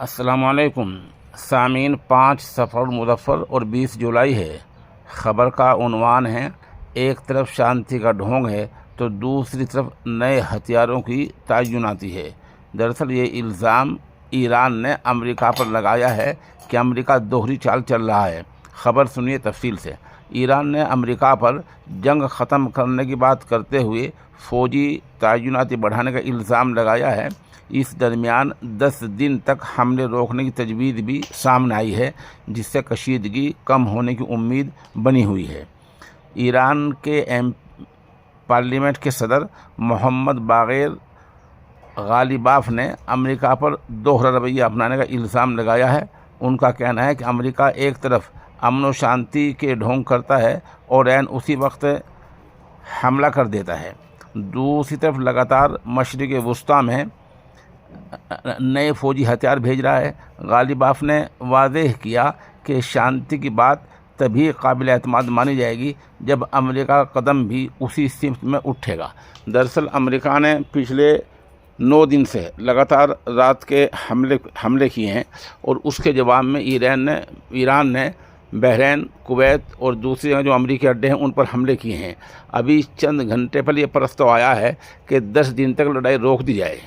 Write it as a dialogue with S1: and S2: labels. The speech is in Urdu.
S1: السلام علیکم سامعین، 5 صفر مظفر اور 20 جولائی ہے۔ خبر کا عنوان ہے، ایک طرف شانتی کا ڈھونگ ہے تو دوسری طرف نئے ہتھیاروں کی تعیناتی ہے۔ دراصل یہ الزام ایران نے امریکہ پر لگایا ہے کہ امریکہ دوہری چال چل رہا ہے۔ خبر سنیے تفصیل سے۔ ایران نے امریکہ پر جنگ ختم کرنے کی بات کرتے ہوئے فوجی تعیناتی بڑھانے کا الزام لگایا ہے۔ اس درمیان 10 دن تک حملے روکنے کی تجویز بھی سامنے آئی ہے، جس سے کشیدگی کم ہونے کی امید بنی ہوئی ہے۔ ایران کے پارلیمنٹ کے صدر محمد باقر غالیباف نے امریکہ پر دوہرا رویہ اپنانے کا الزام لگایا ہے۔ ان کا کہنا ہے کہ امریکہ ایک طرف امن و شانتی کے ڈھونگ کرتا ہے اور عین اسی وقت حملہ کر دیتا ہے، دوسری طرف لگاتار مشرق وسطیٰ میں نئے فوجی ہتھیار بھیج رہا ہے۔ غالیباف نے واضح کیا کہ شانتی کی بات تبھی قابل اعتماد مانی جائے گی جب امریکہ کا قدم بھی اسی سمت میں اٹھے گا۔ دراصل امریکہ نے پچھلے 9 دن سے لگاتار رات کے حملے کیے ہیں اور اس کے جواب میں ایران نے بحرین، کویت اور دوسرے جو امریکی اڈے ہیں ان پر حملے کیے ہیں۔ ابھی چند گھنٹے پہلے یہ پرستو آیا ہے کہ 10 دن تک لڑائی روک دی جائے۔